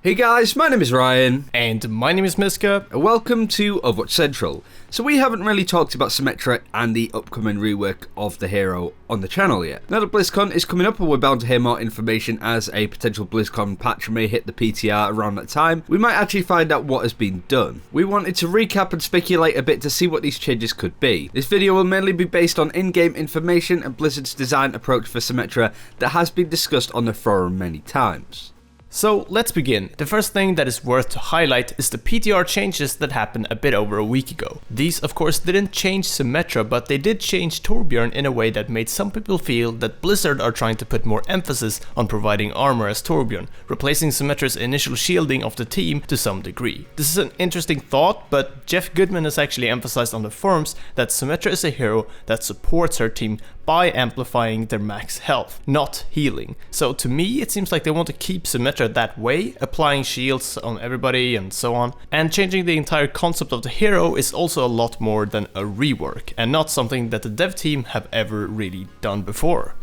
Hey guys, my name is Ryan. And my name is Miska. And welcome to Overwatch Central. So we haven't really talked about Symmetra and the upcoming rework of the hero on the channel yet. Now that BlizzCon is coming up and we're bound to hear more information as a potential BlizzCon patch may hit the PTR around that time, we might actually find out what has been done. We wanted to recap and speculate a bit to see what these changes could be. This video will mainly be based on in-game information and Blizzard's design approach for Symmetra that has been discussed on the forum many times. So let's begin. The first thing that is worth to highlight is the PTR changes that happened a bit over a week ago. These of course didn't change Symmetra, but they did change Torbjorn in a way that made some people feel that Blizzard are trying to put more emphasis on providing armor as Torbjorn, replacing Symmetra's initial shielding of the team to some degree. This is an interesting thought, but Jeff Goodman has actually emphasized on the forums that Symmetra is a hero that supports her team by amplifying their max health, not healing. So to me it seems like they want to keep Symmetra that way, applying shields on everybody and so on. And changing the entire concept of the hero is also a lot more than a rework, and not something that the dev team have ever really done before.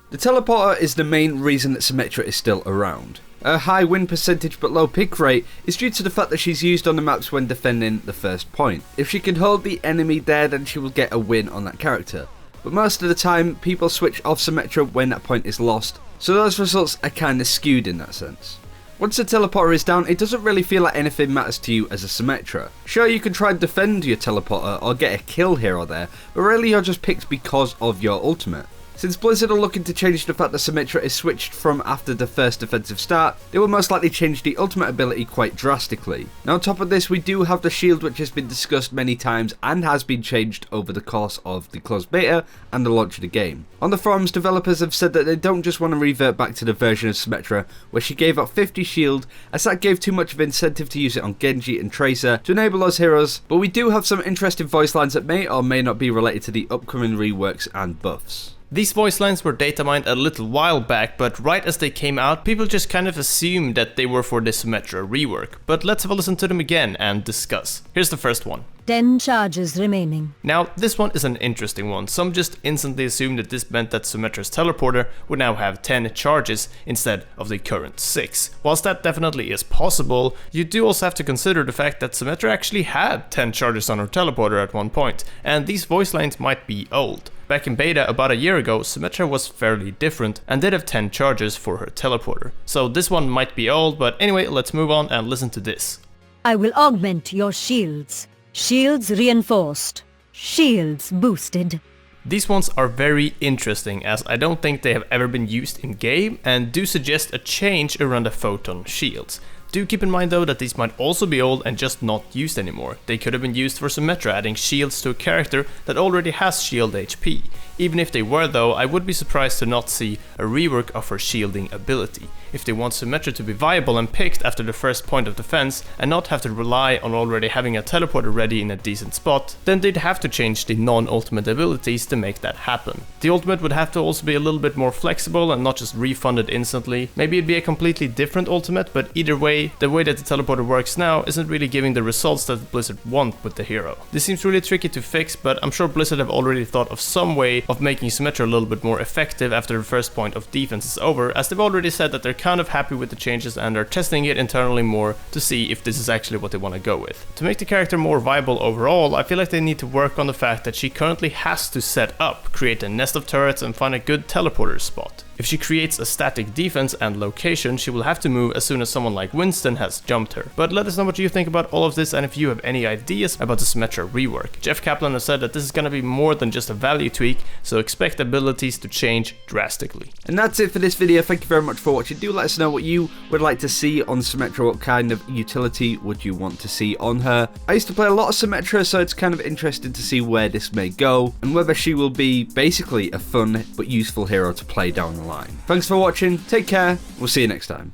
The teleporter is the main reason that Symmetra is still around. Her high win percentage but low pick rate is due to the fact that she's used on the maps when defending the first point. If she can hold the enemy there, then she will get a win on that character. But most of the time, people switch off Symmetra when that point is lost, so those results are kinda skewed in that sense. Once the teleporter is down, it doesn't really feel like anything matters to you as a Symmetra. Sure, you can try and defend your teleporter or get a kill here or there, but really you're just picked because of your ultimate. Since Blizzard are looking to change the fact that Symmetra is switched from after the first defensive start, they will most likely change the ultimate ability quite drastically. Now on top of this, we do have the shield, which has been discussed many times and has been changed over the course of the closed beta and the launch of the game. On the forums, developers have said that they don't just want to revert back to the version of Symmetra where she gave up 50 shield, as that gave too much of incentive to use it on Genji and Tracer to enable those heroes, but we do have some interesting voice lines that may or may not be related to the upcoming reworks and buffs. These voice lines were data mined a little while back, but right as they came out, people just kind of assumed that they were for the Symmetra rework. But let's have a listen to them again and discuss. Here's the first one. 10 charges remaining. Now, this one is an interesting one. Some just instantly assumed that this meant that Symmetra's teleporter would now have 10 charges instead of the current 6. Whilst that definitely is possible, you do also have to consider the fact that Symmetra actually had 10 charges on her teleporter at one point, and these voice lines might be old. Back in beta about a year ago, Symmetra was fairly different and did have 10 charges for her teleporter. So this one might be old, but anyway, let's move on and listen to this. I will augment your shields. Shields reinforced. Shields boosted. These ones are very interesting, as I don't think they have ever been used in game and do suggest a change around the photon shields. Do keep in mind though that these might also be old and just not used anymore. They could have been used for Symmetra, adding shields to a character that already has shield HP. Even if they were though, I would be surprised to not see a rework of her shielding ability. If they want Symmetra to be viable and picked after the first point of defense and not have to rely on already having a teleporter ready in a decent spot, then they'd have to change the non-ultimate abilities to make that happen. The ultimate would have to also be a little bit more flexible and not just refunded instantly. Maybe it'd be a completely different ultimate, but either way, the way that the teleporter works now isn't really giving the results that Blizzard want with the hero. This seems really tricky to fix, but I'm sure Blizzard have already thought of some way of making Symmetra a little bit more effective after the first point of defense is over, as they've already said that they're kind of happy with the changes and are testing it internally more to see if this is actually what they want to go with. To make the character more viable overall, I feel like they need to work on the fact that she currently has to set up, create a nest of turrets and find a good teleporter spot. If she creates a static defense and location, she will have to move as soon as someone like Winston has jumped her. But let us know what you think about all of this and if you have any ideas about the Symmetra rework. Jeff Kaplan has said that this is going to be more than just a value tweak, so expect abilities to change drastically. And that's it for this video. Thank you very much for watching. Do let us know what you would like to see on Symmetra. What kind of utility would you want to see on her? I used to play a lot of Symmetra, so it's kind of interesting to see where this may go and whether she will be basically a fun but useful hero to play down the line. Thanks for watching, take care, we'll see you next time.